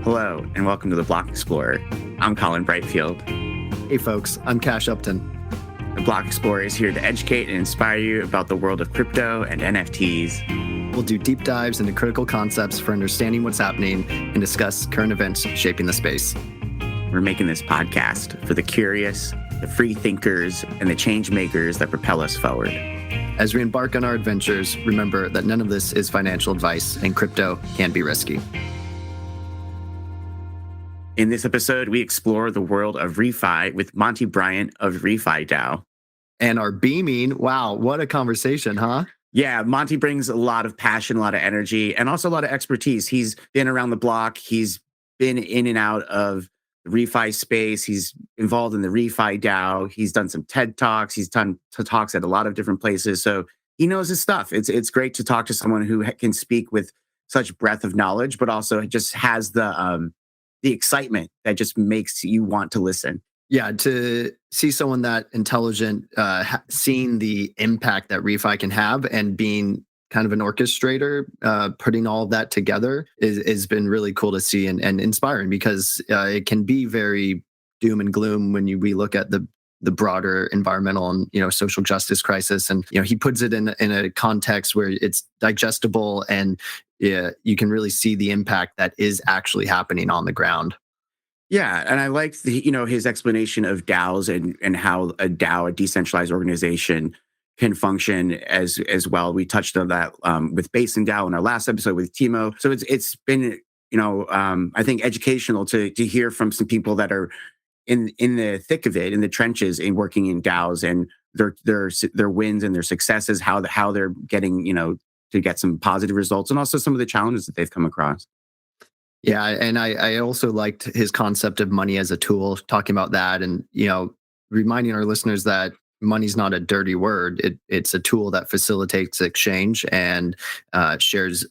Hello, and welcome to the Block Explorer. I'm Colin Brightfield. Hey folks, I'm Cash Upton. The Block Explorer is here to educate and inspire you about the world of crypto and NFTs. We'll do deep dives into critical concepts for understanding what's happening and discuss current events shaping the space. We're making this podcast for the curious, the free thinkers, and the change makers that propel us forward. As we embark on our adventures, remember that none of this is financial advice and crypto can be risky. In this episode, we explore the world of ReFi with Monty Bryant of ReFi DAO. And our beaming, wow, what a conversation, huh? Yeah, Monty brings a lot of passion, a lot of energy, and also a lot of expertise. He's been around the block. He's been in and out of the ReFi space. He's involved in the ReFi DAO. He's done some TED Talks. He's done talks at a lot of different places. So he knows his stuff. It's great to talk to someone who can speak with such breadth of knowledge, but also just has the excitement that just makes you want to listen. Yeah, to see someone that intelligent, seeing the impact that ReFi can have and being kind of an orchestrator, putting all of that together has been really cool to see and inspiring because it can be very doom and gloom when we look at the broader environmental and social justice crisis, and he puts it in a context where it's digestible and you can really see the impact that is actually happening on the ground. Yeah, and I like his explanation of DAOs and how a DAO, a decentralized organization, can function as well. We touched on that with Base and DAO in our last episode with Timo. So it's been I think educational to hear from some people that are in the thick of it, in the trenches, in working in DAOs and their wins and their successes, how they're getting to get some positive results, and also some of the challenges that they've come across. Yeah, and I also liked his concept of money as a tool, talking about that, and reminding our listeners that money's not a dirty word. It's a tool that facilitates exchange and shares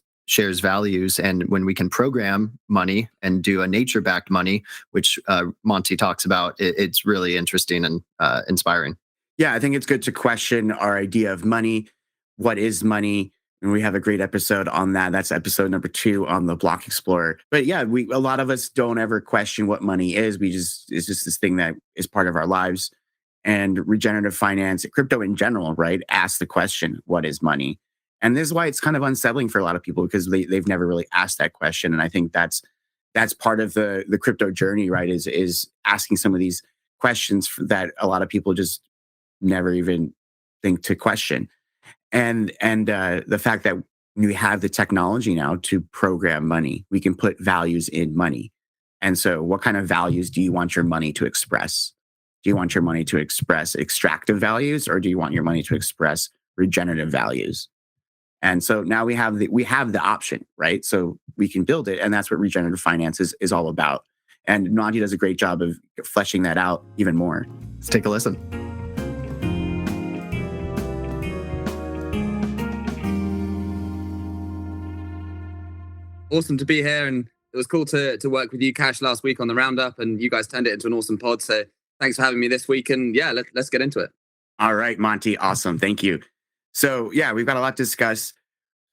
values. And when we can program money and do a nature-backed money, which Monty talks about, it's really interesting and inspiring. Yeah, I think it's good to question our idea of money. What is money? And we have a great episode on that. That's episode number 2 on the Block Explorer. But yeah, a lot of us don't ever question what money is. It's just this thing that is part of our lives. And regenerative finance, crypto in general, right, asks the question, what is money? And this is why it's kind of unsettling for a lot of people, because they've never really asked that question. And I think that's part of the crypto journey, right, is asking some of these questions that a lot of people just never even think to question. And the fact that we have the technology now to program money, we can put values in money. And so what kind of values do you want your money to express? Do you want your money to express extractive values, or do you want your money to express regenerative values? And so now we have the option, right? So we can build it, and that's what regenerative finance is all about. And Monty does a great job of fleshing that out even more. Let's take a listen. Awesome to be here, and it was cool to work with you, Cash, last week on the roundup, and you guys turned it into an awesome pod. So thanks for having me this week, and yeah, let's get into it. All right, Monty, awesome, thank you. So yeah, we've got a lot to discuss.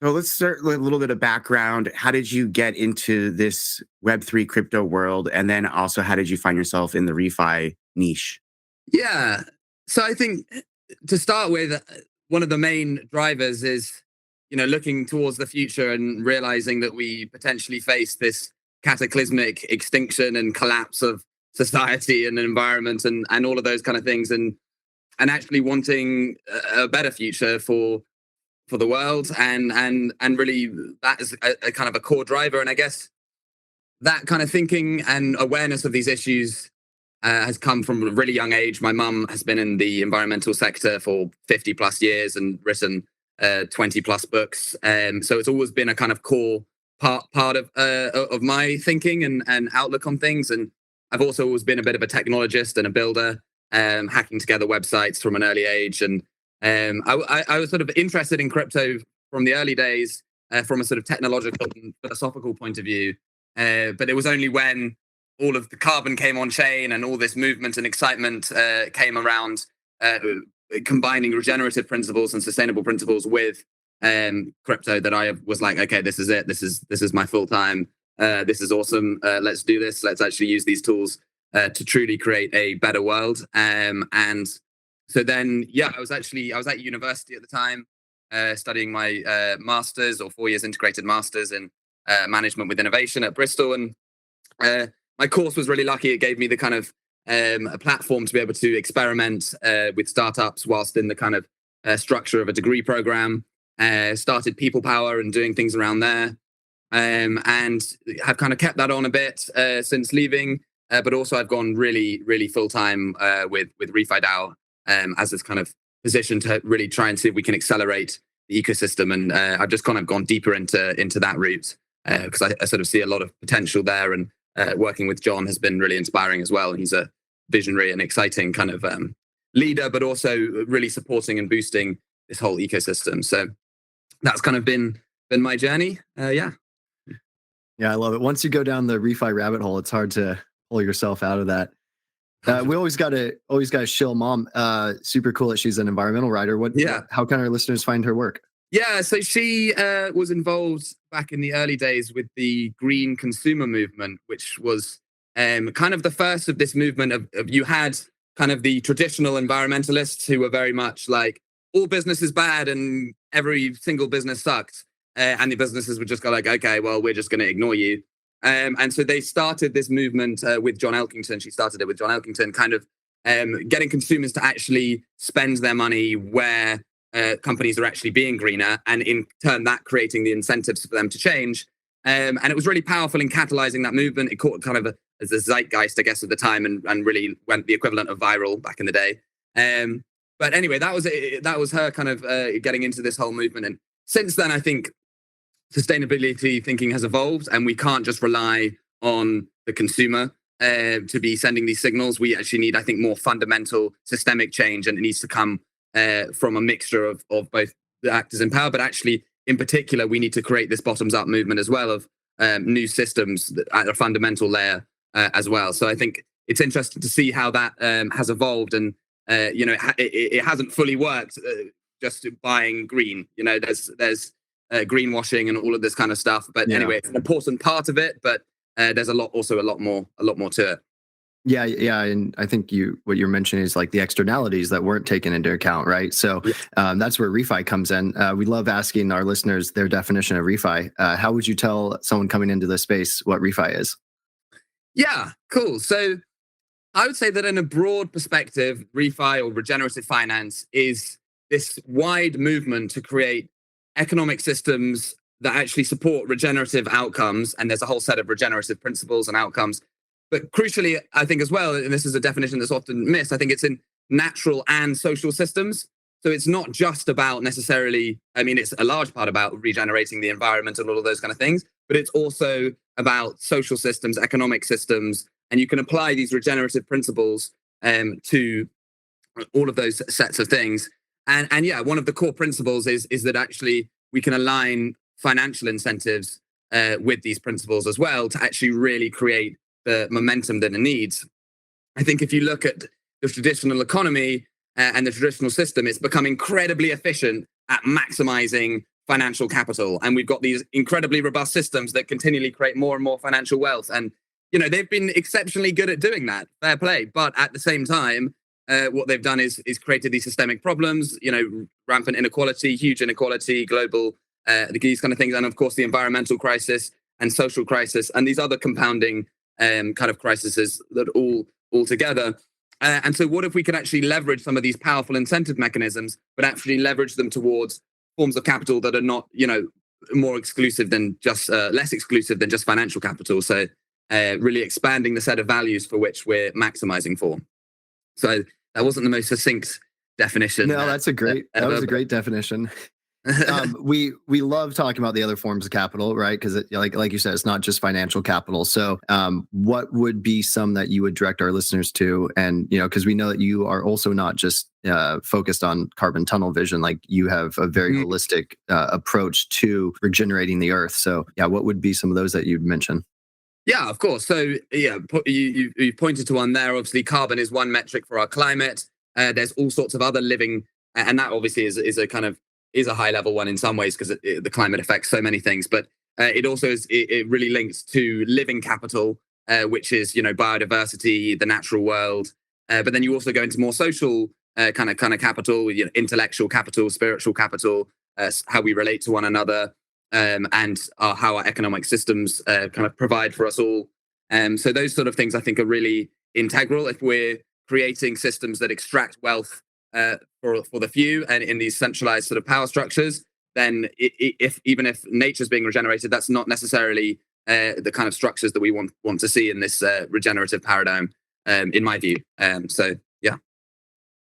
So let's start with a little bit of background. How did you get into this Web3 crypto world, and then also how did you find yourself in the ReFi niche? Yeah, so I think to start with, one of the main drivers is looking towards the future and realizing that we potentially face this cataclysmic extinction and collapse of society and environment and all of those kind of things, and actually wanting a better future for the world, and really that is a kind of a core driver. And I guess that kind of thinking and awareness of these issues has come from a really young age. My mum has been in the environmental sector for 50 plus years and written 20 plus books. So it's always been a kind of core part of my thinking and outlook on things. And I've also always been a bit of a technologist and a builder, hacking together websites from an early age. And I was sort of interested in crypto from the early days, from a sort of technological and philosophical point of view. But it was only when all of the carbon came on chain and all this movement and excitement came around, combining regenerative principles and sustainable principles with crypto that I was like, okay, this is it. This is my full time. This is awesome. Let's do this. Let's actually use these tools to truly create a better world. And so then, yeah, I was at university at the time, studying my master's, or 4 years integrated master's in management with innovation at Bristol. And my course was really lucky. It gave me the kind of a platform to be able to experiment with startups whilst in the kind of structure of a degree program. Started People Power and doing things around there. And have kind of kept that on a bit since leaving. But also I've gone really, really full time with ReFi DAO as this kind of position to really try and see if we can accelerate the ecosystem. And I've just kind of gone deeper into that route because I sort of see a lot of potential there. And working with John has been really inspiring as well. He's a visionary and exciting kind of leader, but also really supporting and boosting this whole ecosystem. So that's kind of been my journey. Yeah, I love it. Once you go down the ReFi rabbit hole, it's hard to pull yourself out of that. We always got to shill Mom. Super cool that she's an environmental writer. How can our listeners find her work? Yeah, so she was involved back in the early days with the green consumer movement, which was kind of the first of this movement of you had kind of the traditional environmentalists who were very much like, all business is bad and every single business sucks. And the businesses would just go like, okay, well, we're just going to ignore you. And so they started this movement with John Elkington. She started it with John Elkington, kind of getting consumers to actually spend their money where companies are actually being greener, and in turn that creating the incentives for them to change. And it was really powerful in catalyzing that movement. It caught kind of as a zeitgeist, I guess, at the time, and really went the equivalent of viral back in the day. But anyway, that was her kind of getting into this whole movement. And since then, I think sustainability thinking has evolved, and we can't just rely on the consumer to be sending these signals. We actually need, I think, more fundamental systemic change, and it needs to come from a mixture of both the actors in power, but actually, in particular, we need to create this bottoms-up movement as well of new systems at a fundamental layer as well. So I think it's interesting to see how that has evolved, and it hasn't fully worked just buying green. There's greenwashing and all of this kind of stuff. But anyway, it's an important part of it. But there's a lot more to it. Yeah, and I think what you're mentioning is like the externalities that weren't taken into account, right? So that's where ReFi comes in. We love asking our listeners their definition of ReFi. How would you tell someone coming into this space what ReFi is? Yeah, cool. So I would say that in a broad perspective, ReFi, or regenerative finance, is this wide movement to create economic systems that actually support regenerative outcomes. And there's a whole set of regenerative principles and outcomes. But crucially, I think as well, and this is a definition that's often missed, I think it's in natural and social systems. So it's not just about necessarily, I mean, it's a large part about regenerating the environment and all of those kind of things, but it's also about social systems, economic systems, and you can apply these regenerative principles to all of those sets of things. And yeah, one of the core principles is that actually we can align financial incentives with these principles as well to actually really create the momentum that it needs. I think if you look at the traditional economy and the traditional system, it's become incredibly efficient at maximizing financial capital. And we've got these incredibly robust systems that continually create more and more financial wealth. And, they've been exceptionally good at doing that. Fair play. But at the same time, what they've done is created these systemic problems, rampant inequality, huge inequality, global, these kind of things. And of course, the environmental crisis and social crisis and these other compounding kind of crises that all together. And so what if we could actually leverage some of these powerful incentive mechanisms, but actually leverage them towards forms of capital that are not, more exclusive than just, less exclusive than just financial capital. So really expanding the set of values for which we're maximizing for. So that wasn't the most succinct definition. No, that was a great definition. We love talking about the other forms of capital, right? Because like you said, it's not just financial capital. So what would be some that you would direct our listeners to? And because we know that you are also not just focused on carbon tunnel vision, like you have a very holistic approach to regenerating the earth. So what would be some of those that you'd mention? Yeah, of course. So you pointed to one there. Obviously, carbon is one metric for our climate. There's all sorts of other living, and that obviously is a kind of is a high level one in some ways because the climate affects so many things, but it also it really links to living capital, which is biodiversity, the natural world. But then you also go into more social kind of capital, intellectual capital, spiritual capital, how we relate to one another, and how our economic systems kind of provide for us all. So those sort of things I think are really integral if we're creating systems that extract wealth for the few and in these centralized sort of power structures. Then even if nature's being regenerated, that's not necessarily the kind of structures that we want to see in this regenerative paradigm, in my view. So yeah.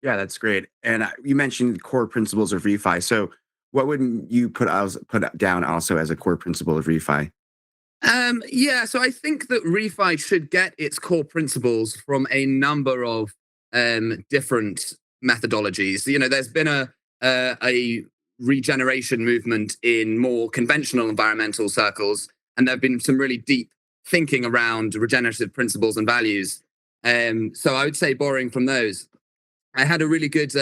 Yeah, that's great. And you mentioned core principles of ReFi. So what would you put down also as a core principle of ReFi? Yeah, so I think that ReFi should get its core principles from a number of different methodologies. There's been a regeneration movement in more conventional environmental circles, and there have been some really deep thinking around regenerative principles and values. So I would say, borrowing from those, I had a really good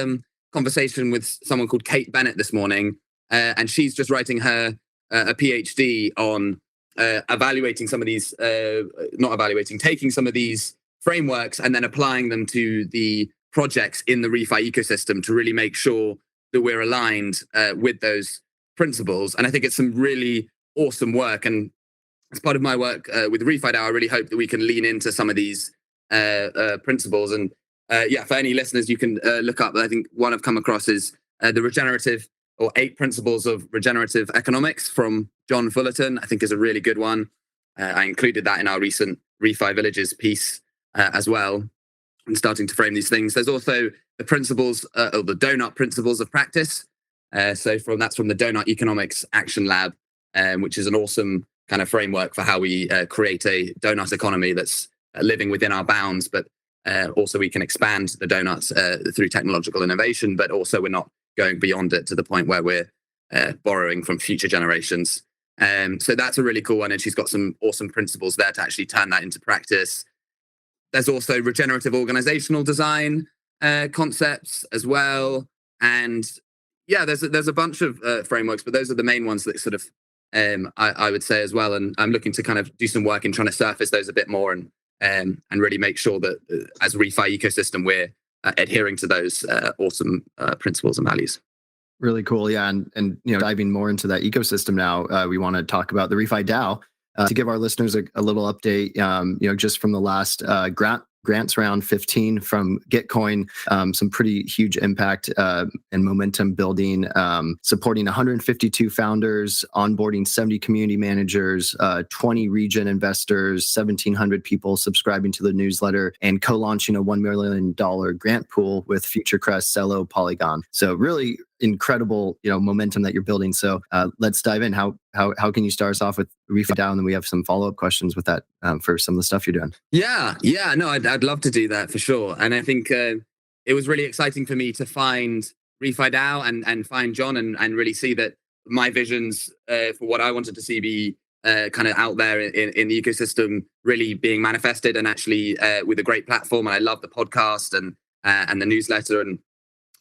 conversation with someone called Kate Bennett this morning, and she's just writing a PhD on evaluating some of these, taking some of these frameworks and then applying them to the projects in the ReFi ecosystem to really make sure that we're aligned with those principles. And I think it's some really awesome work. And as part of my work with ReFi DAO, I really hope that we can lean into some of these principles. And for any listeners, you can look up. I think one I've come across is the regenerative or 8 principles of regenerative economics from John Fullerton. I think is a really good one. I included that in our recent ReFi Villages piece as well, and starting to frame these things. There's also the principles or the donut principles of practice. That's from the Donut Economics Action Lab, which is an awesome kind of framework for how we create a donut economy that's living within our bounds, but also we can expand the donuts through technological innovation, but also we're not going beyond it to the point where we're borrowing from future generations. So that's a really cool one, and she's got some awesome principles there to actually turn that into practice. There's also regenerative organizational design concepts as well, and there's a bunch of frameworks, but those are the main ones that sort of I would say as well. And I'm looking to kind of do some work in trying to surface those a bit more and really make sure that as a ReFi ecosystem we're adhering to those awesome principles and values. Really cool. Yeah. And diving more into that ecosystem now, we want to talk about the ReFi DAO to give our listeners a little update, just from the last grants round 15 from Gitcoin, some pretty huge impact and momentum building, supporting 152 founders, onboarding 70 community managers, 20 region investors, 1,700 people subscribing to the newsletter, and co-launching a $1 million grant pool with FutureCrest, Cello, Polygon. So really incredible, momentum that you're building. So let's dive in. How can you start us off with ReFi DAO, and then we have some follow-up questions with that for some of the stuff you're doing. No, I'd love to do that for sure. And I think it was really exciting for me to find ReFi DAO and find John and really see that my visions for what I wanted to see be kind of out there in the ecosystem really being manifested, and actually with a great platform. And I love the podcast and the newsletter, and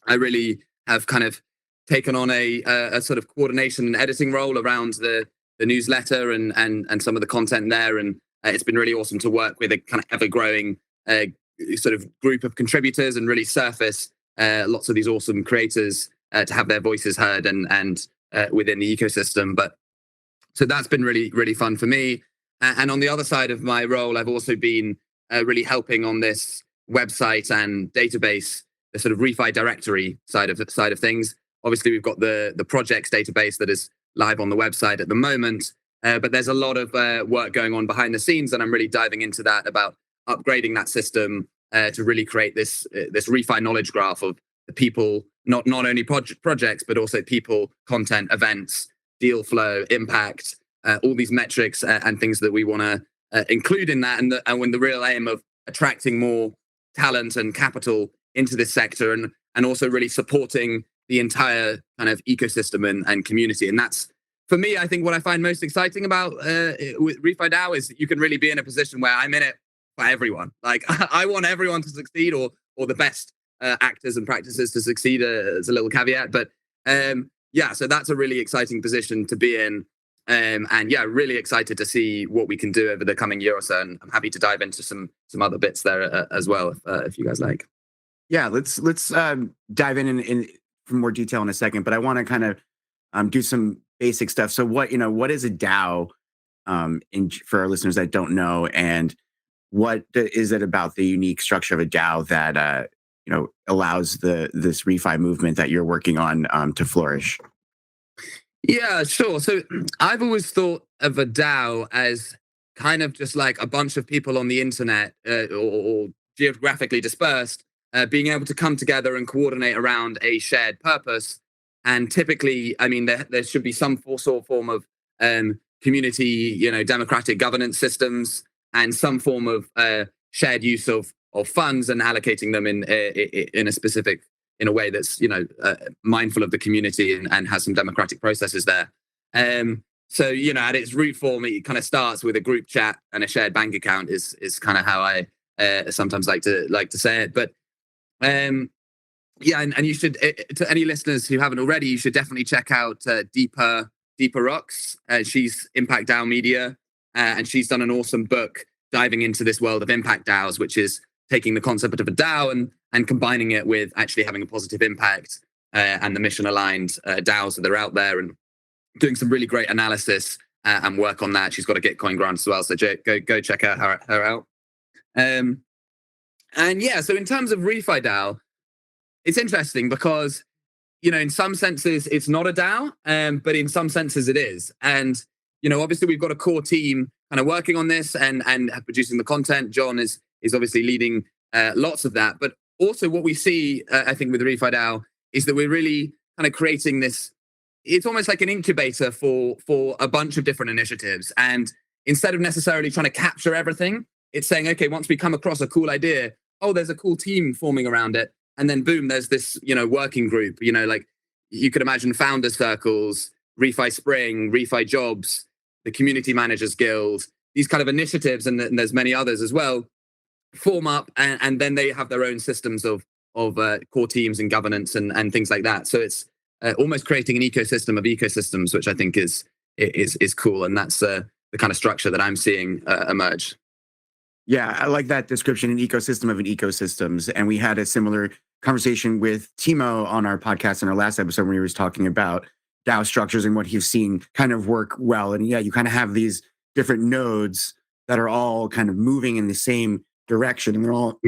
I really have kind of taken on a sort of coordination and editing role around the newsletter and some of the content there. And it's been really awesome to work with a kind of ever-growing sort of group of contributors and really surface lots of these awesome creators to have their voices heard and within the ecosystem. But so that's been really, really fun for me. And on the other side of my role, I've also been really helping on this website and database, the sort of ReFi directory side of things. Obviously, we've got the projects database that is live on the website at the moment, but there's a lot of work going on behind the scenes, and I'm really diving into that about upgrading that system to really create this ReFi knowledge graph of the people, not only projects, but also people, content, events, deal flow, impact, all these metrics and things that we want to include in that, and with the real aim of attracting more talent and capital into this sector, and also really supporting the entire kind of ecosystem and community. And that's, for me, I think what I find most exciting about with ReFi DAO is that you can really be in a position where I'm in it for everyone. Like I want everyone to succeed, or the best actors and practices to succeed as a little caveat. But yeah, so that's a really exciting position to be in. And yeah, really excited to see what we can do over the coming year or so. And I'm happy to dive into some other bits there as well, if you guys like. Yeah, let's dive in for more detail in a second. But I want to kind of do some basic stuff. So what is a DAO? For our listeners that don't know, and what is it about the unique structure of a DAO that allows this refi movement that you're working on to flourish? Yeah, sure. So I've always thought of a DAO as kind of just like a bunch of people on the internet or geographically dispersed, being able to come together and coordinate around a shared purpose. And typically, I mean, there should be some sort of form of community, democratic governance systems, and some form of shared use of funds and allocating them in a specific in a way that's mindful of the community and has some democratic processes there. So at its root form, it kind of starts with a group chat and a shared bank account is kind of how I sometimes like to say it. But yeah, and you should, to any listeners who haven't already, you should definitely check out Deepa Rocks. She's Impact DAO Media, and she's done an awesome book diving into this world of impact DAOs, which is taking the concept of a DAO and combining it with actually having a positive impact and the mission aligned DAOs that are out there, and doing some really great analysis and work on that. She's got a Gitcoin grant as well, so go check out her out. And yeah, so in terms of ReFi DAO, it's interesting because in some senses it's not a DAO, but in some senses it is. And obviously we've got a core team kind of working on this and producing the content. John is obviously leading lots of that. But also what we see, I think, with ReFi DAO is that we're really kind of creating this. It's almost like an incubator for a bunch of different initiatives. And instead of necessarily trying to capture everything, it's saying, okay, once we come across a cool idea, oh, there's a cool team forming around it. And then boom, there's this, working group, like you could imagine founder circles, ReFi Spring, ReFi Jobs, the Community Managers Guild, these kind of initiatives, and there's many others as well, form up, and then they have their own systems of core teams and governance and things like that. So it's almost creating an ecosystem of ecosystems, which I think is cool. And that's the kind of structure that I'm seeing emerge. Yeah, I like that description, an ecosystem of an ecosystems. And we had a similar conversation with Timo on our podcast in our last episode when he was talking about DAO structures and what he's seen kind of work well. And yeah, you kind of have these different nodes that are all kind of moving in the same direction, and they're all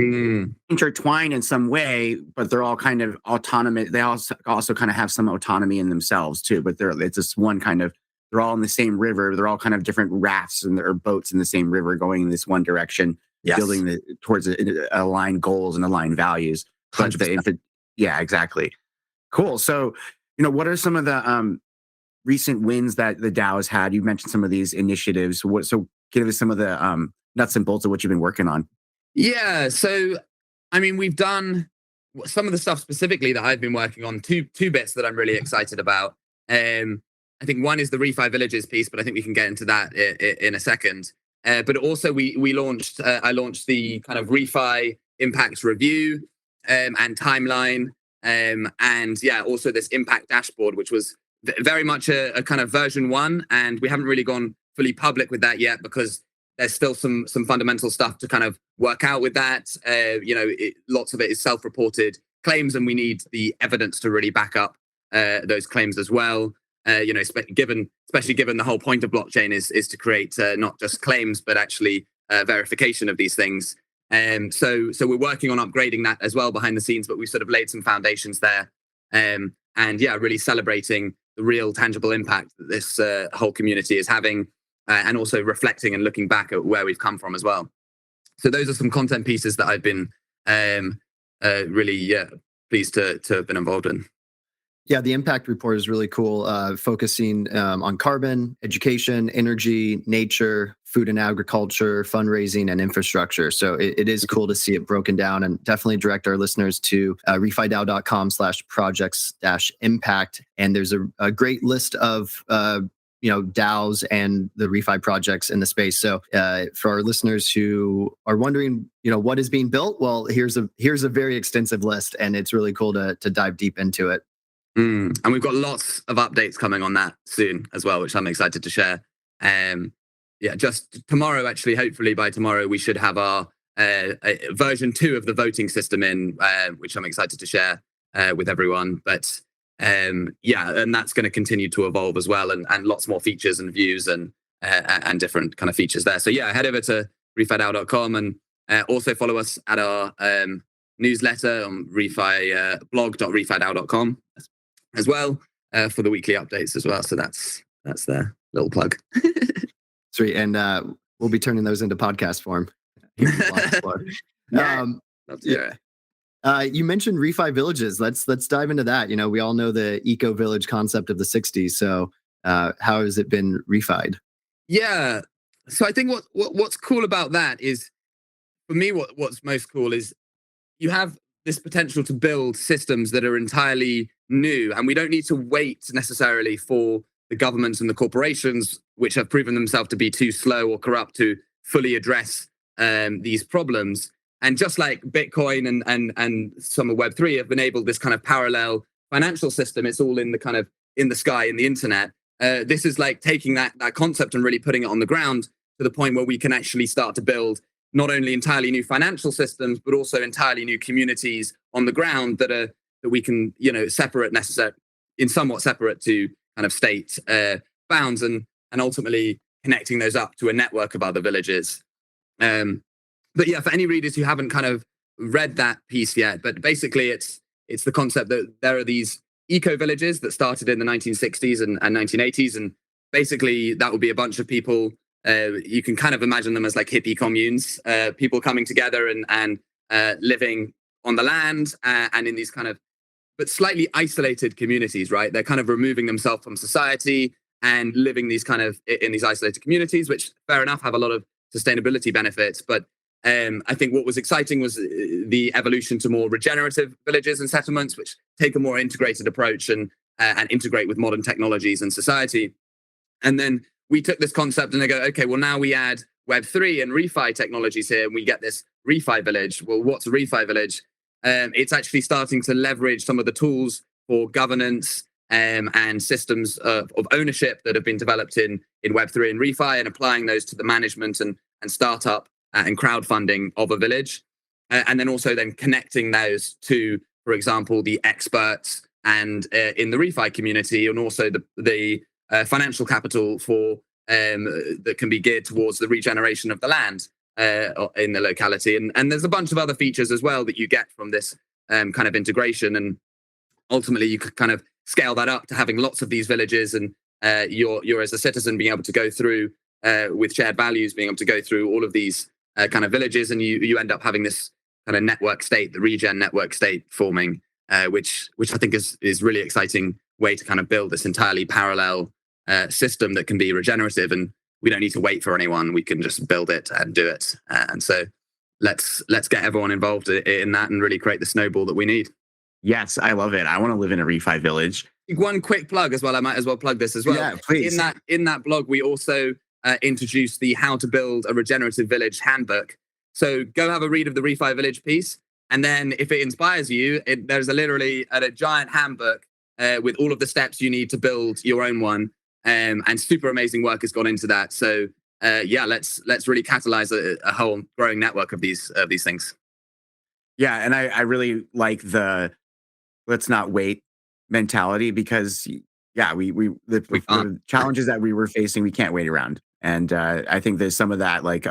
intertwined in some way, but they're all kind of autonomous. They also kind of have some autonomy in themselves too, but it's just one kind of, they're all in the same river. They're all kind of different rafts or boats in the same river going in this one direction, building towards aligned goals and aligned values. But yeah, exactly. Cool. So, what are some of the recent wins that the DAO has had? You mentioned some of these initiatives. So give us some of the nuts and bolts of what you've been working on. Yeah. So, I mean, we've done some of the stuff specifically that I've been working on, two bits that I'm really excited about. I think one is the ReFi Villages piece, but I think we can get into that in a second. But also I launched the kind of ReFi Impact Review and timeline. And yeah, also this impact dashboard, which was very much a kind of version 1. And we haven't really gone fully public with that yet because there's still some fundamental stuff to kind of work out with that. Lots of it is self-reported claims, and we need the evidence to really back up those claims as well. Especially given the whole point of blockchain is to create not just claims, but actually verification of these things. So we're working on upgrading that as well behind the scenes, but we've sort of laid some foundations there. And yeah, really celebrating the real tangible impact that this whole community is having, and also reflecting and looking back at where we've come from as well. So those are some content pieces that I've been really pleased to have been involved in. Yeah, the impact report is really cool, focusing on carbon, education, energy, nature, food and agriculture, fundraising, and infrastructure. So it is cool to see it broken down, and definitely direct our listeners to refidao.com/projects-impact. And there's a great list of DAOs and the ReFi projects in the space. So for our listeners who are wondering, what is being built, well, here's a very extensive list, and it's really cool to dive deep into it. And we've got lots of updates coming on that soon as well, which I'm excited to share. Just tomorrow, actually, hopefully by tomorrow, we should have our version 2 of the voting system in, which I'm excited to share with everyone. But and that's going to continue to evolve as well, and lots more features and views and different kind of features there. So head over to refidao.com and also follow us at our newsletter on blog.refidao.com as well for the weekly updates as well. So that's their little plug. Sweet, and we'll be turning those into podcast form. You mentioned ReFi villages. Let's dive into that. We all know the eco village concept of the 60s. So how has it been refied? Yeah. So I think what's cool about that is, for me, what's most cool is you have this potential to build systems that are entirely new, and we don't need to wait necessarily for the governments and the corporations, which have proven themselves to be too slow or corrupt to fully address these problems. And just like Bitcoin and some of Web3 have enabled this kind of parallel financial system, it's all in the kind of in the sky, in the internet. This is like taking that concept and really putting it on the ground to the point where we can actually start to build not only entirely new financial systems, but also entirely new communities on the ground that we can, somewhat separate to kind of state bounds, and ultimately connecting those up to a network of other villages. But for any readers who haven't kind of read that piece yet, but basically it's the concept that there are these eco villages that started in the 1960s and 1980s, and basically that would be a bunch of people. You can kind of imagine them as like hippie communes, people coming together and living on the land and in these kind of, but slightly isolated communities, right? They're kind of removing themselves from society and living these kind of in these isolated communities, which fair enough have a lot of sustainability benefits. But I think what was exciting was the evolution to more regenerative villages and settlements, which take a more integrated approach and integrate with modern technologies and society. And then we took this concept and they go, okay, well, now we add Web3 and ReFi technologies here, and we get this ReFi village. Well, what's a ReFi village? It's actually starting to leverage some of the tools for governance and systems of ownership that have been developed in Web3 and ReFi, and applying those to the management and startup and crowdfunding of a village. And then also then connecting those to, for example, the experts and in the ReFi community, and also the financial capital for that can be geared towards the regeneration of the land in the locality. And there's a bunch of other features as well that you get from this kind of integration. And ultimately, you could kind of scale that up to having lots of these villages, and you're as a citizen being able to go through with shared values, being able to go through all of these kind of villages, and you end up having this kind of network state, the regen network state forming, which I think is really exciting way to kind of build this entirely parallel system that can be regenerative, and we don't need to wait for anyone. We can just build it and do it. And so let's get everyone involved in that and really create the snowball that we need. Yes, I love it. I want to live in a ReFi village. One quick plug as well. I might as well plug this as well. Yeah, please. In that blog, we also introduced the How to Build a Regenerative Village handbook. So go have a read of the ReFi village piece, and then if it inspires you, there's literally a giant handbook with all of the steps you need to build your own one. And super amazing work has gone into that. So let's really catalyze a whole growing network of these things. Yeah, and I really like the let's not wait mentality, because the challenges that we were facing, we can't wait around. And I think there's some of that, like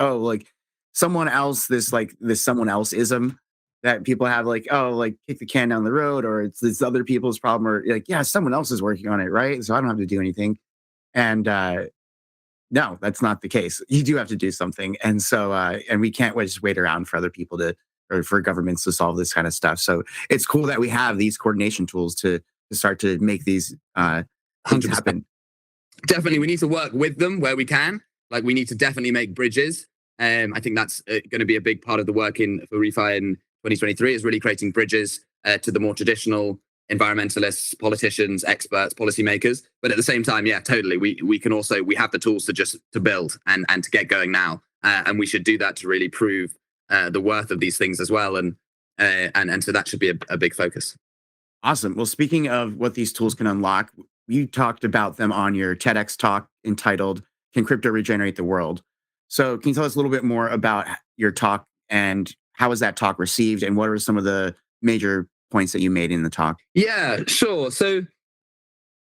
someone else, this someone else-ism that people have, kick the can down the road, or it's this other people's problem, or someone else is working on it, right? So I don't have to do anything. And no, that's not the case. You do have to do something. And so, and we can't just wait around for other people or for governments to solve this kind of stuff. So it's cool that we have these coordination tools to start to make these things happen. Definitely, we need to work with them where we can. Like, we need to definitely make bridges. I think that's going to be a big part of the work for ReFi in 2023, is really creating bridges to the more traditional environmentalists, politicians, experts, policymakers. But at the same time, totally, we can also, we have the tools to build and to get going now. And we should do that to really prove the worth of these things as well. And so that should be a big focus. Awesome. Well, speaking of what these tools can unlock, you talked about them on your TEDx talk entitled "Can Crypto Regenerate the World?" So, can you tell us a little bit more about your talk and how was that talk received, and what are some of the major points that you made in the talk? Yeah, sure. So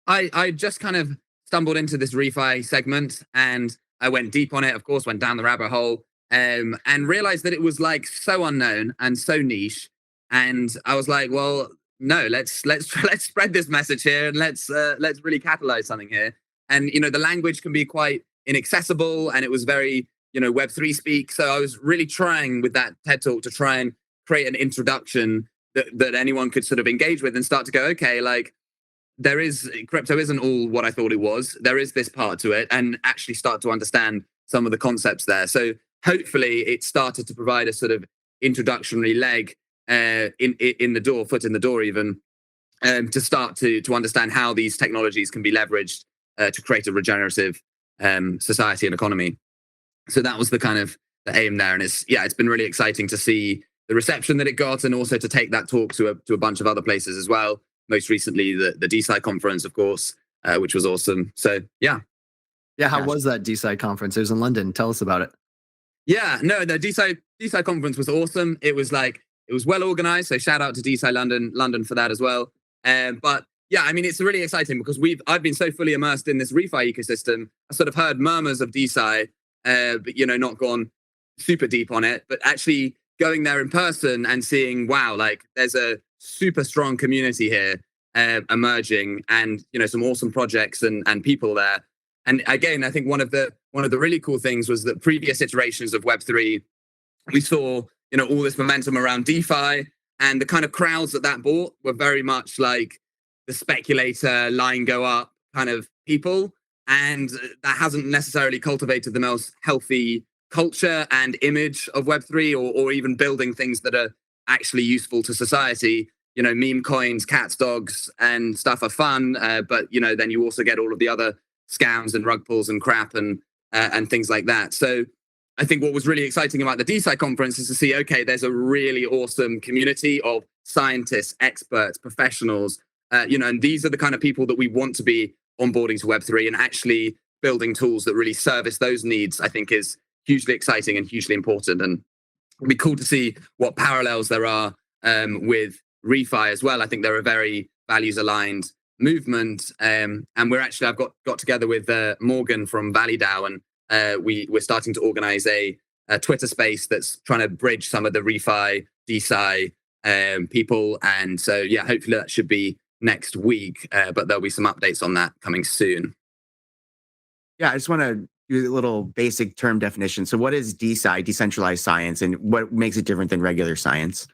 I just kind of stumbled into this refi segment and I went deep on it, of course, went down the rabbit hole, and realized that it was like so unknown and so niche. And I was like, well, no, let's spread this message here and let's really catalyze something here. And the language can be quite inaccessible and it was very, Web3 speak. So I was really trying with that TED talk to try and create an introduction that anyone could sort of engage with and start to go, okay, like there is crypto isn't all what I thought it was. There is this part to it, and actually start to understand some of the concepts there. So hopefully, it started to provide a sort of introductory leg in the door, foot in the door, even to start to understand how these technologies can be leveraged to create a regenerative society and economy. So that was the kind of the aim there, and it's been really exciting to see the reception that it got, and also to take that talk to a bunch of other places as well. Most recently, the DeSci conference, of course, which was awesome. So yeah. Yeah, how was that DeSci conference? It was in London. Tell us about it. Yeah, no, the DeSci conference was awesome. It was well organized. So shout out to DeSci London for that as well. But yeah, I mean, it's really exciting because I've been so fully immersed in this refi ecosystem. I sort of heard murmurs of DeSci, but not gone super deep on it. But actually going there in person and seeing, wow, like there's a super strong community here emerging, and some awesome projects and people there. And again, I think one of the really cool things was that previous iterations of Web3, we saw all this momentum around DeFi, and the kind of crowds that brought were very much like the speculator line go up kind of people, and that hasn't necessarily cultivated the most healthy culture and image of Web3, or even building things that are actually useful to society. Meme coins, cats, dogs, and stuff are fun, but then you also get all of the other scams and rug pulls and crap and things like that. So I think what was really exciting about the DeSci conference is to see, okay, there's a really awesome community of scientists, experts, professionals, and these are the kind of people that we want to be onboarding to Web3, and actually building tools that really service those needs, I think is hugely exciting and hugely important. And it'd be cool to see what parallels there are with ReFi as well. I think they're a very values aligned movement, and I've got together with Morgan from ReFi DAO, and we're starting to organize a Twitter space that's trying to bridge some of the ReFi DeSci people. And so yeah, hopefully that should be next week, but there'll be some updates on that coming soon. Yeah, I just want to do a little basic term definition. So, what is DeSci, decentralized science, and what makes it different than regular science?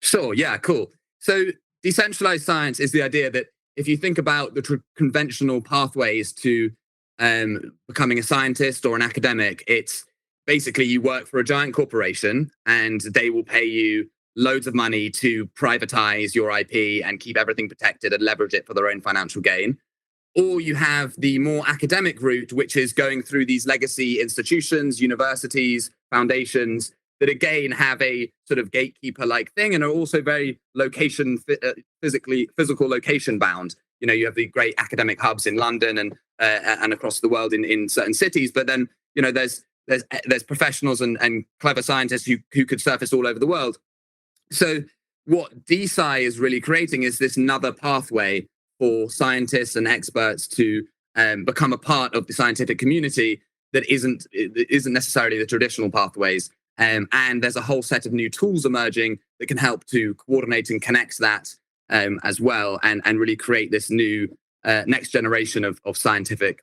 Sure. Yeah, cool. So decentralized science is the idea that if you think about the conventional pathways to becoming a scientist or an academic, it's basically you work for a giant corporation and they will pay you loads of money to privatize your IP and keep everything protected and leverage it for their own financial gain. Or you have the more academic route, which is going through these legacy institutions, universities, foundations, that again have a sort of gatekeeper-like thing and are also very physical location bound. You have the great academic hubs in London and across the world in certain cities, but then there's professionals and clever scientists who could surface all over the world. So what DeSci is really creating is this another pathway for scientists and experts to become a part of the scientific community that isn't necessarily the traditional pathways. And there's a whole set of new tools emerging that can help to coordinate and connect that as well, and really create this new next generation of scientific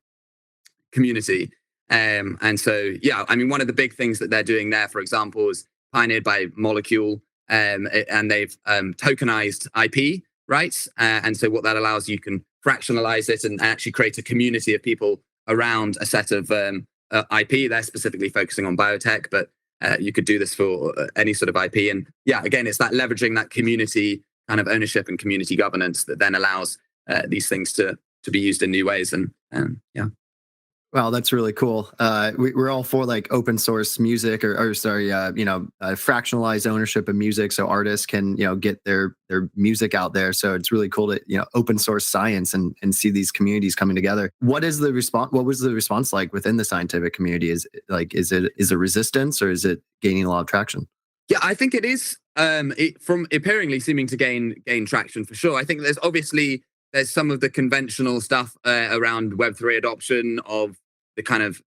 community. And so, yeah, I mean, one of the big things that they're doing there, for example, is pioneered by Molecule, and they've tokenized IP rights. And so what that allows, you can fractionalize it and actually create a community of people around a set of IP. They're specifically focusing on biotech, but you could do this for any sort of IP. And yeah, again, it's that leveraging that community kind of ownership and community governance that then allows these things to be used in new ways. And yeah. Wow, that's really cool. We're all for like open source music, or sorry, fractionalized ownership of music, so artists can get their music out there. So it's really cool to open source science and see these communities coming together. What is the response? What was the response like within the scientific community? Is it resistance, or is it gaining a lot of traction? Yeah, I think it is from appearingly seeming to gain traction for sure. I think there's some of the conventional stuff around Web3 adoption of the kind of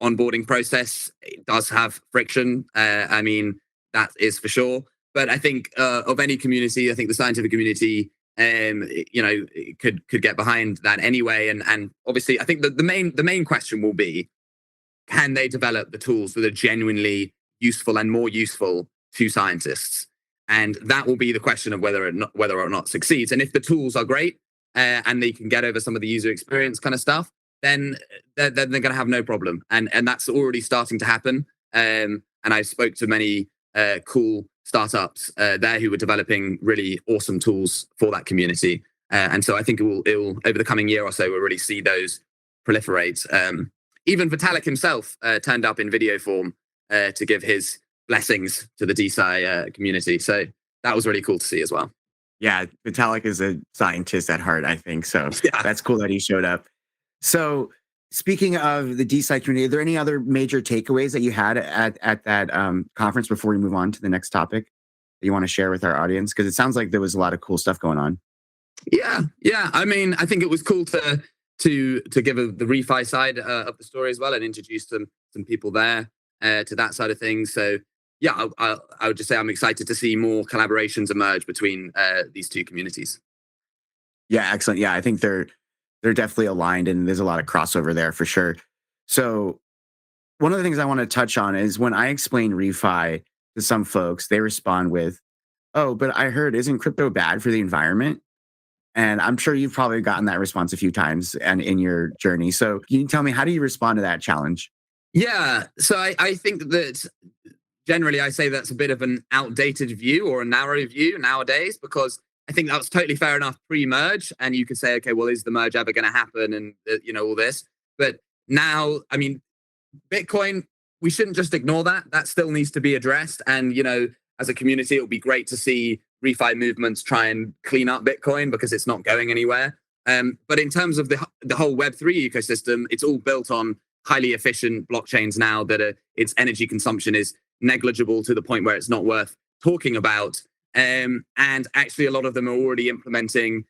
onboarding process. It does have friction. I mean, that is for sure. But I think of any community, I think the scientific community, could get behind that anyway. And obviously, I think the main question will be, can they develop the tools that are genuinely useful and more useful to scientists? And that will be the question of whether or not succeeds. And if the tools are great and they can get over some of the user experience kind of stuff, then they're going to have no problem. And that's already starting to happen. And I spoke to many cool startups there who were developing really awesome tools for that community. And so I think it will over the coming year or so, we'll really see those proliferate. Even Vitalik himself turned up in video form to give his blessings to the DeSci community. So that was really cool to see as well. Yeah, Vitalik is a scientist at heart, I think. So that's cool that he showed up. So speaking of the DeSci community, are there any other major takeaways that you had at that conference before we move on to the next topic that you want to share with our audience? Because it sounds like there was a lot of cool stuff going on. Yeah. I mean, I think it was cool to give the ReFi side of the story as well, and introduce some people there to that side of things. So yeah, I would just say I'm excited to see more collaborations emerge between these two communities. Yeah, excellent. Yeah, I think they're definitely aligned, and there's a lot of crossover there for sure. So one of the things I want to touch on is when I explain ReFi to some folks, they respond with, "Oh, but I heard, isn't crypto bad for the environment?" And I'm sure you've probably gotten that response a few times and in your journey. So can you tell me, how do you respond to that challenge? Yeah. So I think that generally I say that's a bit of an outdated view or a narrow view nowadays, because I think that was totally fair enough pre-merge. And you could say, okay, well, is the merge ever going to happen? And, all this. But now, I mean, Bitcoin, we shouldn't just ignore that. That still needs to be addressed. And, as a community, it would be great to see ReFi movements try and clean up Bitcoin, because it's not going anywhere. But in terms of the whole Web3 ecosystem, it's all built on highly efficient blockchains now that its energy consumption is negligible to the point where it's not worth talking about. And actually, a lot of them are already implementing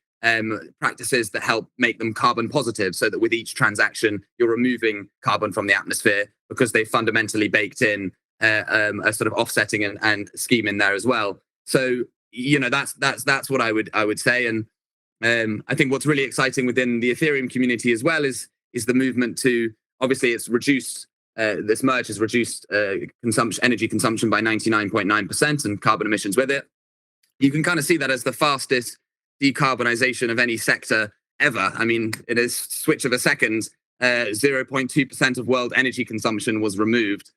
practices that help make them carbon positive, so that with each transaction, you're removing carbon from the atmosphere, because they fundamentally baked in a sort of offsetting and scheme in there as well. So that's what I would say. And I think what's really exciting within the Ethereum community as well is the movement to, obviously, it's reduced. This merge has reduced energy consumption by 99.9% and carbon emissions with it. You can kind of see that as the fastest decarbonization of any sector ever. I mean, in a switch of a second, 0.2% of world energy consumption was removed,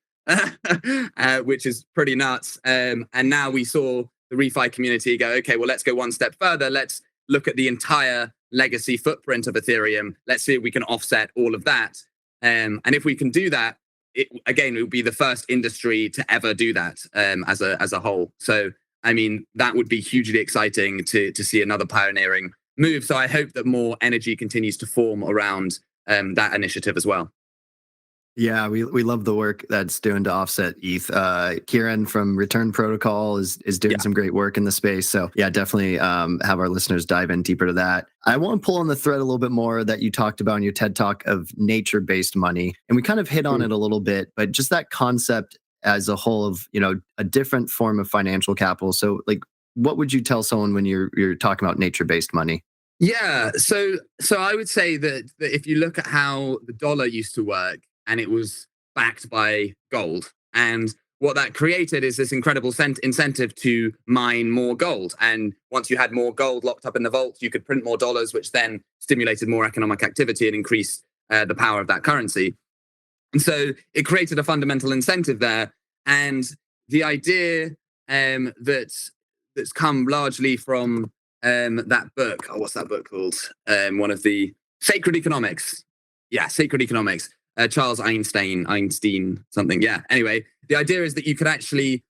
which is pretty nuts. And now we saw the ReFi community go, okay, well, let's go one step further. Let's look at the entire legacy footprint of Ethereum. Let's see if we can offset all of that. And if we can do that, it would be the first industry to ever do that as a whole. So, I mean, that would be hugely exciting to see another pioneering move. So I hope that more energy continues to form around that initiative as well. Yeah, we love the work that's doing to offset ETH. Kieran from Return Protocol is doing some great work in the space. So yeah, definitely have our listeners dive in deeper to that. I want to pull on the thread a little bit more that you talked about in your TED Talk of nature-based money. And we kind of hit on it a little bit, but just that concept as a whole of, a different form of financial capital. So like, what would you tell someone when you're talking about nature-based money? Yeah, so I would say that if you look at how the dollar used to work, and it was backed by gold. And what that created is this incredible incentive to mine more gold. And once you had more gold locked up in the vault, you could print more dollars, which then stimulated more economic activity and increased the power of that currency. And so it created a fundamental incentive there. And the idea that's come largely from that book, what's that book called? One of the Sacred Economics. Sacred economics. Charles Einstein, something. Yeah. Anyway, the idea is that you could actually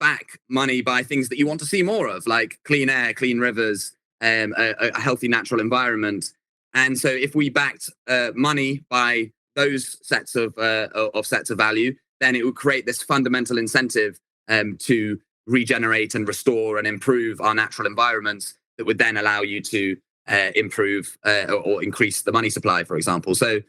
back money by things that you want to see more of, like clean air, clean rivers, a healthy natural environment. And so, if we backed money by those sets of value, then it would create this fundamental incentive to regenerate and restore and improve our natural environments that would then allow you to improve or increase the money supply, for example. So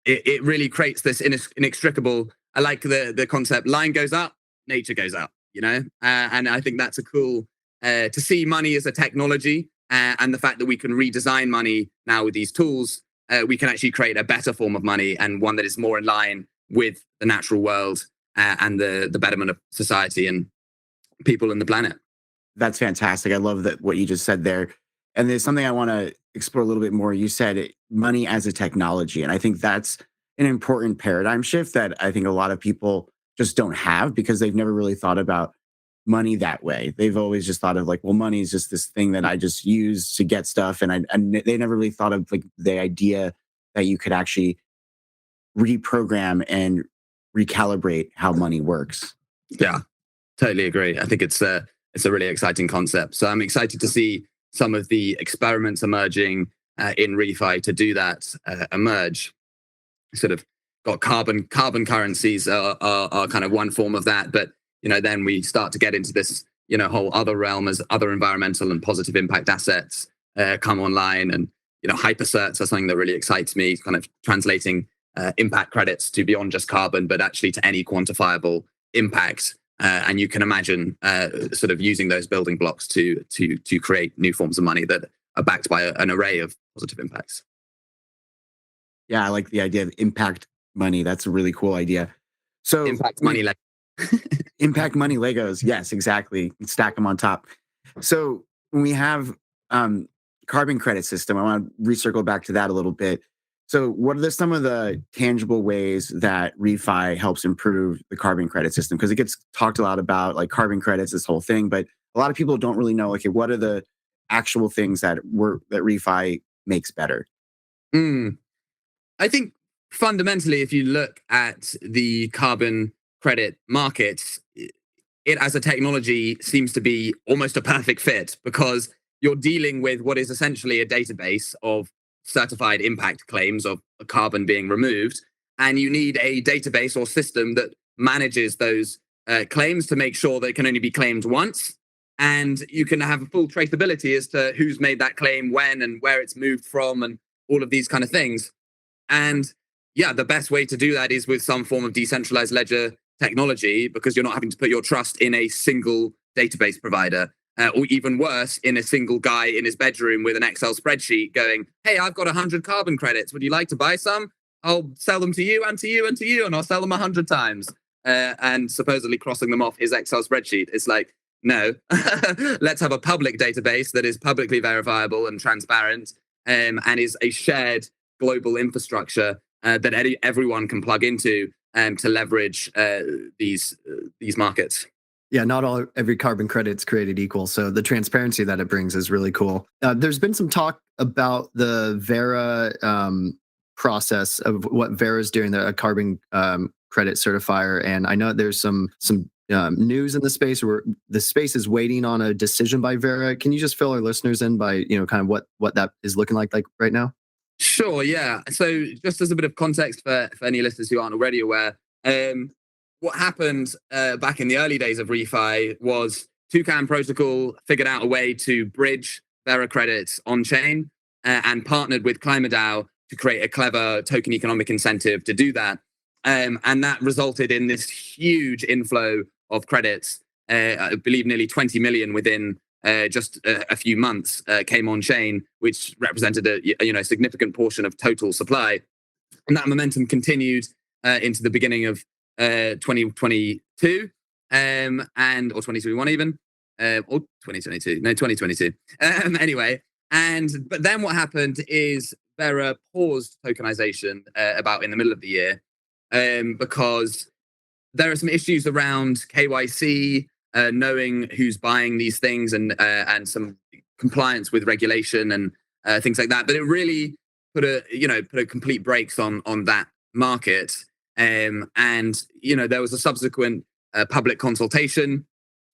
it really creates this inextricable, I like the concept, line goes up, nature goes up, and I think that's a cool, to see money as a technology, and the fact that we can redesign money now with these tools, we can actually create a better form of money, and one that is more in line with the natural world and the betterment of society and people and the planet. That's fantastic. I love that what you just said there. And there's something I want to explore a little bit more. You said money as a technology. And I think that's an important paradigm shift that I think a lot of people just don't have, because they've never really thought about money that way. They've always just thought of like, well, money is just this thing that I just use to get stuff. And they never really thought of like the idea that you could actually reprogram and recalibrate how money works. Yeah, totally agree. I think it's a really exciting concept. So I'm excited to see some of the experiments emerging in ReFi to do that emerge. Sort of got carbon currencies are kind of one form of that, but then we start to get into this whole other realm as other environmental and positive impact assets come online, and hypercerts are something that really excites me, kind of translating impact credits to beyond just carbon, but actually to any quantifiable impact. And you can imagine sort of using those building blocks to create new forms of money that are backed by an array of positive impacts. Yeah, I like the idea of impact money. That's a really cool idea. So impact money, impact money Legos. Yes, exactly. Stack them on top. So when we have carbon credit system, I want to recircle back to that a little bit. So what are some of the tangible ways that ReFi helps improve the carbon credit system? Because it gets talked a lot about, like, carbon credits, this whole thing, but a lot of people don't really know, okay, what are the actual things that ReFi makes better? I think fundamentally, if you look at the carbon credit markets, it as a technology seems to be almost a perfect fit, because you're dealing with what is essentially a database of certified impact claims of carbon being removed. And you need a database or system that manages those claims to make sure that it can only be claimed once. And you can have full traceability as to who's made that claim, when, and where it's moved from, and all of these kind of things. And yeah, the best way to do that is with some form of decentralized ledger technology, because you're not having to put your trust in a single database provider, or even worse, in a single guy in his bedroom with an Excel spreadsheet going, hey, I've got 100 carbon credits. Would you like to buy some? I'll sell them to you and to you and to you, and I'll sell them 100 times. And supposedly crossing them off his Excel spreadsheet. It's like, no, let's have a public database that is publicly verifiable and transparent, and is a shared global infrastructure that everyone can plug into to leverage these markets. Yeah, not every carbon credit's created equal. So the transparency that it brings is really cool. There's been some talk about the Verra process of what Verra's doing, the carbon credit certifier. And I know there's some news in the space where the space is waiting on a decision by Verra. Can you just fill our listeners in by kind of what that is looking like right now? Sure, yeah. So just as a bit of context for any listeners who aren't already aware, what happened back in the early days of ReFi was Toucan Protocol figured out a way to bridge Verra credits on chain and partnered with Climate DAO to create a clever token economic incentive to do that. And that resulted in this huge inflow of credits. I believe nearly 20 million within just a few months came on chain, which represented a significant portion of total supply. And that momentum continued into the beginning of 2022 or 2021 even, or 2022. No, 2022. Anyway, but then what happened is Verra paused tokenization about in the middle of the year because there are some issues around KYC, knowing who's buying these things, and some compliance with regulation and things like that. But it really put a complete brakes on that market. And there was a subsequent public consultation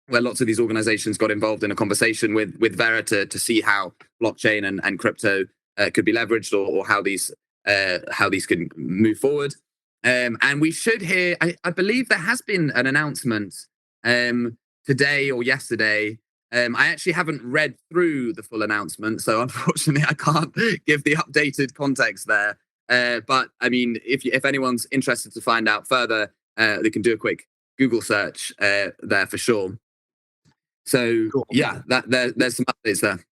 where lots of these organizations got involved in a conversation with Vera to see how blockchain and crypto could be leveraged, or how these could move forward. And we should hear, I believe there has been an announcement today or yesterday. I actually haven't read through the full announcement, so unfortunately I can't give the updated context there. But I mean, if anyone's interested to find out further, they can do a quick Google search there for sure. So cool. Yeah, there's some updates there.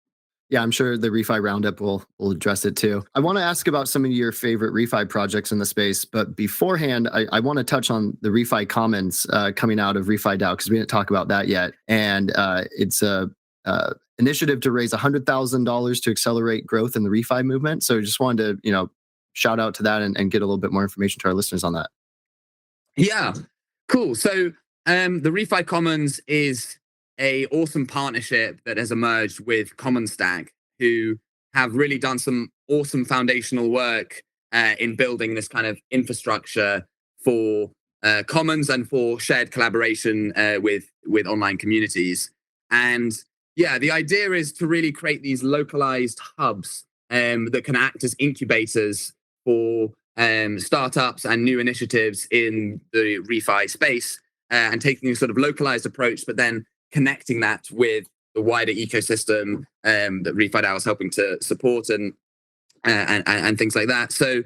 Yeah, I'm sure the ReFi Roundup will address it too. I want to ask about some of your favorite ReFi projects in the space, but beforehand, I want to touch on the ReFi Commons coming out of ReFi DAO, because we didn't talk about that yet. And it's a initiative to raise $100,000 to accelerate growth in the ReFi movement. So just wanted to, shout out to that and get a little bit more information to our listeners on that. Yeah, cool. So the ReFi Commons is a awesome partnership that has emerged with CommonStack, who have really done some awesome foundational work in building this kind of infrastructure for commons and for shared collaboration with online communities. And yeah, the idea is to really create these localized hubs that can act as incubators for startups and new initiatives in the ReFi space, and taking a sort of localized approach, but then connecting that with the wider ecosystem that ReFi DAO is helping to support and things like that. So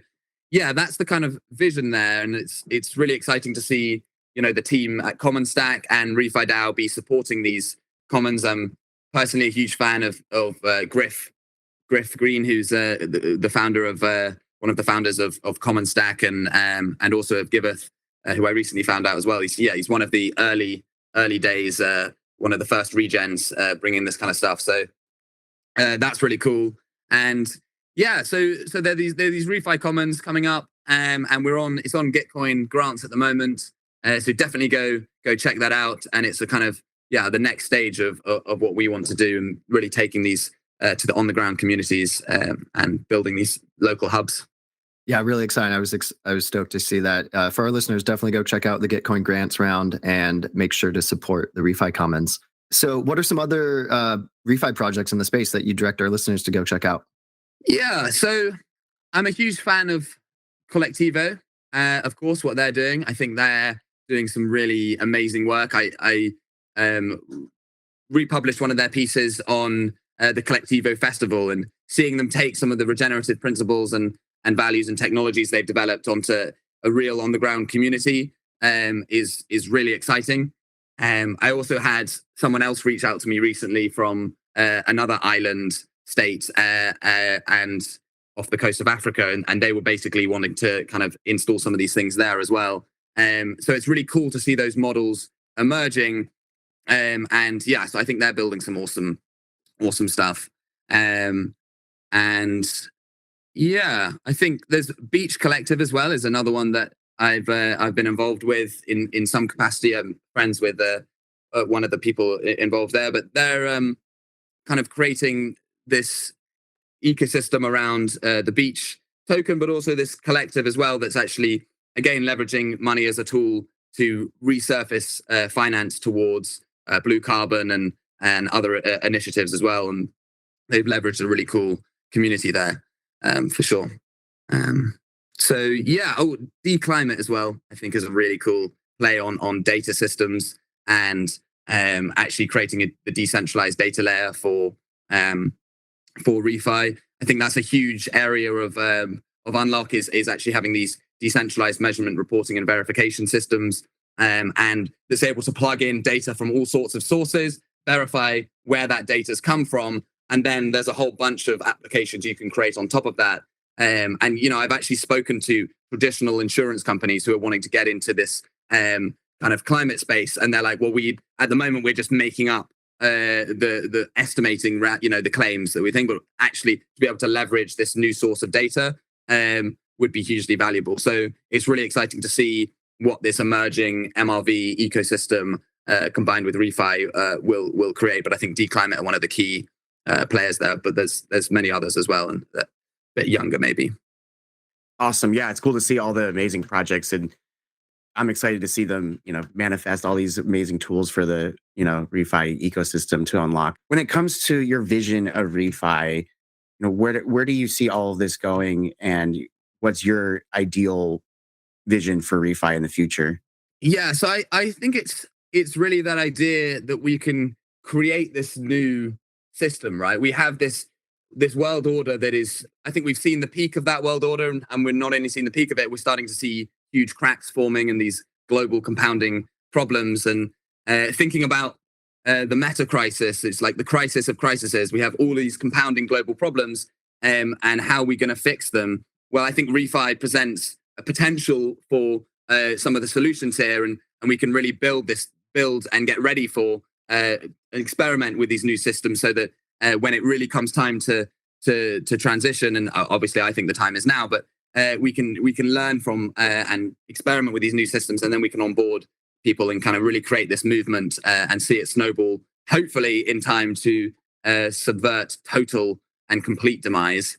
yeah, that's the kind of vision there, and it's really exciting to see the team at CommonStack and ReFi DAO be supporting these commons. I'm personally a huge fan of Griff Green, who's the founder of one of the founders of CommonStack, and also of Giveth, who I recently found out as well. He's one of the early days. One of the first regens bringing this kind of stuff. So that's really cool. And yeah, so there are these ReFi Commons coming up, and it's on Gitcoin grants at the moment. So definitely go check that out. And it's a kind of the next stage of what we want to do, and really taking these to the on the ground communities and building these local hubs. Yeah, really exciting. I was stoked to see that. For our listeners, definitely go check out the Gitcoin grants round and make sure to support the ReFi Commons. So what are some other ReFi projects in the space that you direct our listeners to go check out? Yeah, so I'm a huge fan of Collectivo. Of course, what they're doing. I think they're doing some really amazing work. I republished one of their pieces on the Collectivo Festival, and seeing them take some of the regenerative principles and values and technologies they've developed onto a real on the ground community is really exciting. I also had someone else reach out to me recently from another island state and off the coast of Africa, and they were basically wanting to kind of install some of these things there as well. So it's really cool to see those models emerging. And yeah, so I think they're building some awesome stuff. And yeah, I think there's Beach Collective as well, is another one that I've been involved with in some capacity. I'm friends with one of the people involved there, but they're kind of creating this ecosystem around the Beach token, but also this collective as well that's actually, again, leveraging money as a tool to resurface finance towards blue carbon and other initiatives as well. And they've leveraged a really cool community there. For sure. So yeah, Declimate as well, I think, is a really cool play on data systems and actually creating a decentralized data layer for ReFi. I think that's a huge area of unlock is actually having these decentralized measurement, reporting, and verification systems, and that's able to plug in data from all sorts of sources, verify where that data's come from. And then there's a whole bunch of applications you can create on top of that. And, I've actually spoken to traditional insurance companies who are wanting to get into this kind of climate space. And they're like, well, at the moment, we're just making up the estimating, the claims that we think, but actually to be able to leverage this new source of data would be hugely valuable. So it's really exciting to see what this emerging MRV ecosystem combined with ReFi will create. But I think Declimate are one of the key players there, but there's many others as well, and bit younger, maybe. Awesome. Yeah, it's cool to see all the amazing projects, and I'm excited to see them, manifest all these amazing tools for the, ReFi ecosystem to unlock. When it comes to your vision of ReFi, where do you see all of this going, and what's your ideal vision for ReFi in the future? Yeah, so I think it's really that idea that we can create this new system, right? We have this world order that is, I think we've seen the peak of that world order, and we're not only seeing the peak of it, we're starting to see huge cracks forming and these global compounding problems. And thinking about the meta crisis, it's like the crisis of crises. We have all these compounding global problems, and how we're going to fix them. Well, I think ReFi presents a potential for some of the solutions here, and we can really build and get ready for an experiment with these new systems, so that when it really comes time to transition, and obviously I think the time is now, but we can learn from and experiment with these new systems, and then we can onboard people and kind of really create this movement and see it snowball, hopefully in time to subvert total and complete demise.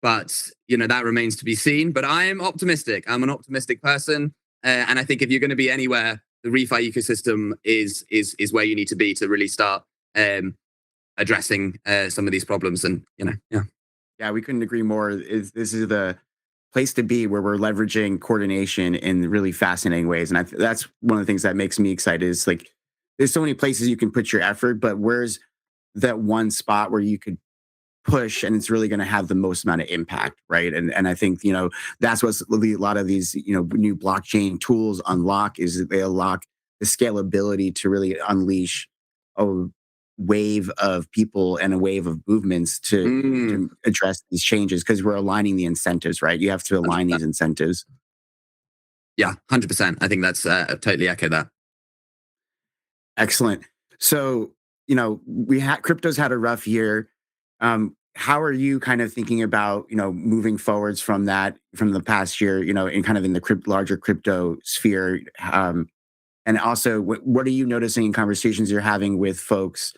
But that remains to be seen. But I am optimistic. I'm an optimistic person, and I think if you're going to be anywhere, the ReFi ecosystem is where you need to be to really start addressing some of these problems. And Yeah, we couldn't agree more. This is the place to be, where we're leveraging coordination in really fascinating ways, and that's one of the things that makes me excited. Is like there's so many places you can put your effort, but where's that one spot where you could push and it's really going to have the most amount of impact, right? And I think that's what a lot of these new blockchain tools unlock, is that they unlock the scalability to really unleash a wave of people and a wave of movements to address these changes, because we're aligning the incentives, right? You have to align these incentives. Yeah, 100%. I think that's totally echo that. Excellent. So crypto's had a rough year. How are you kind of thinking about moving forwards from the past year, in kind of in the larger crypto sphere, and also what are you noticing in conversations you're having with folks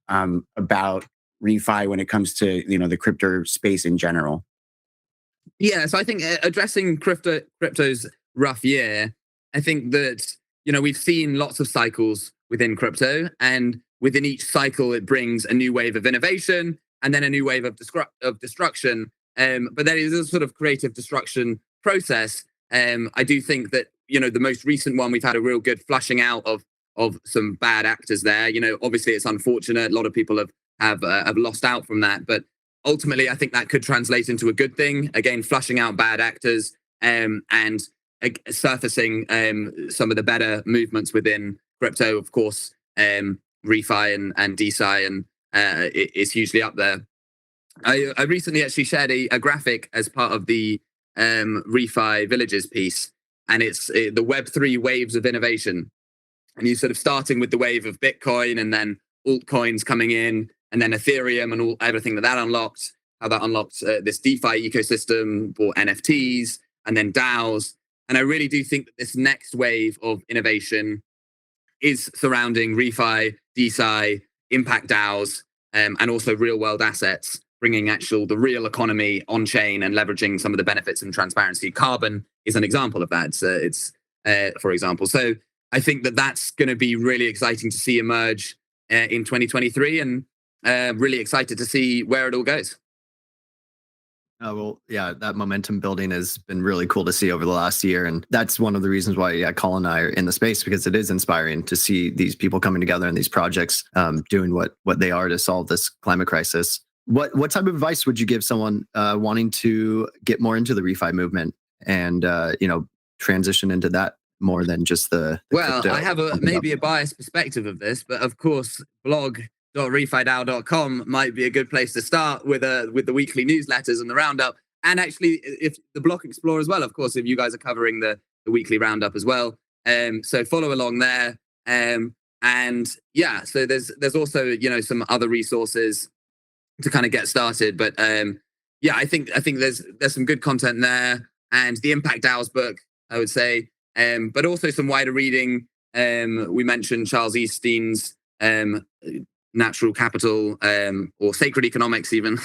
about ReFi when it comes to the crypto space in general? Yeah, so I think addressing crypto's rough year, I think that we've seen lots of cycles within crypto, and within each cycle it brings a new wave of innovation and then a new wave of destruction. But there is a sort of creative destruction process. I do think that the most recent one, we've had a real good flushing out of some bad actors there. Obviously it's unfortunate. A lot of people have lost out from that, but ultimately I think that could translate into a good thing. Again, flushing out bad actors and surfacing some of the better movements within crypto. Of course, ReFi and DeSci and is hugely up there. I recently actually shared a graphic as part of the ReFi Villages piece, and it's the Web3 waves of innovation. And you're sort of starting with the wave of Bitcoin, and then altcoins coming in, and then Ethereum and everything that unlocked, how that unlocked this DeFi ecosystem for NFTs, and then DAOs. And I really do think that this next wave of innovation is surrounding ReFi, DeSci, impact DAOs, and also real world assets, bringing the real economy on chain and leveraging some of the benefits and transparency. Carbon is an example of that. It's for example. So I think that that's going to be really exciting to see emerge in 2023, and really excited to see where it all goes. Well, yeah, that momentum building has been really cool to see over the last year. And that's one of the reasons why Colin and I are in the space, because it is inspiring to see these people coming together and these projects doing what they are to solve this climate crisis. What type of advice would you give someone wanting to get more into the ReFi movement and transition into that more than just the well, crypto? I have maybe a biased perspective of this, but of course, blog.refidao.com might be a good place to start with the weekly newsletters and the roundup. And actually, if the Block Explorer as well, of course, if you guys are covering the weekly roundup as well. So follow along there. And yeah, so there's also some other resources to kind of get started. But yeah, I think there's some good content there, and the Impact DAOs book, I would say, but also some wider reading. We mentioned Charles Eastein's Natural Capital, or Sacred Economics even,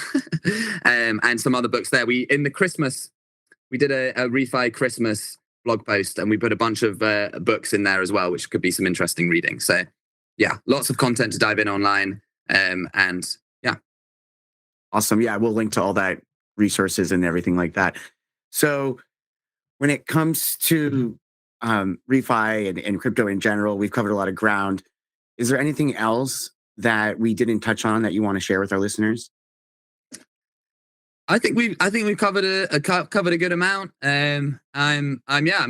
and some other books there. We did a ReFi Christmas blog post, and we put a bunch of books in there as well, which could be some interesting reading. So yeah, lots of content to dive in online. And yeah. Awesome. Yeah, we'll link to all that resources and everything like that. So when it comes to ReFi and crypto in general, we've covered a lot of ground. Is there anything else that we didn't touch on that you want to share with our listeners? I think we've covered a good amount. I'm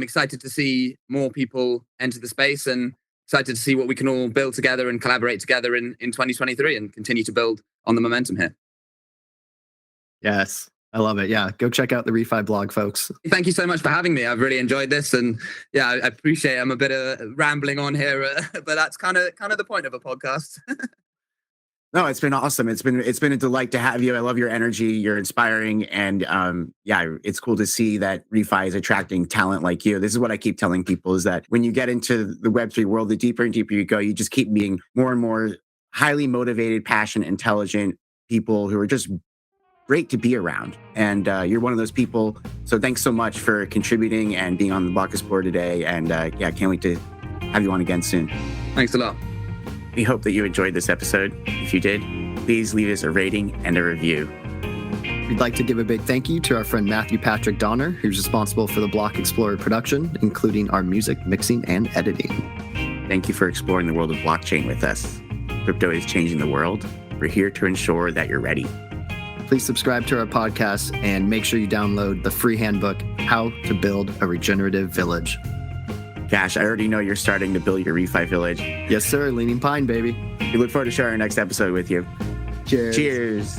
excited to see more people enter the space, and excited to see what we can all build together and collaborate together in 2023 and continue to build on the momentum here. Yes, I love it. Yeah, go check out the ReFi blog, folks. Thank you so much for having me. I've really enjoyed this, and yeah, I appreciate it. I'm a bit rambling on here, but that's kind of the point of a podcast. No, it's been awesome. It's been a delight to have you. I love your energy. You're inspiring, and yeah, it's cool to see that ReFi is attracting talent like you. This is what I keep telling people: is that when you get into the Web3 world, the deeper and deeper you go, you just keep being more and more highly motivated, passionate, intelligent people who are just great to be around. And you're one of those people. So thanks so much for contributing and being on the Block Explorer today. And yeah, can't wait to have you on again soon. Thanks a lot. We hope that you enjoyed this episode. If you did, please leave us a rating and a review. We'd like to give a big thank you to our friend Matthew Patrick Donner, who's responsible for the Block Explorer production, including our music, mixing, and editing. Thank you for exploring the world of blockchain with us. Crypto is changing the world. We're here to ensure that you're ready. Please subscribe to our podcast and make sure you download the free handbook, How to Build a Regenerative Village. Gosh, I already know you're starting to build your ReFi village. Yes, sir. Leaning Pine, baby. We look forward to sharing our next episode with you. Cheers. Cheers.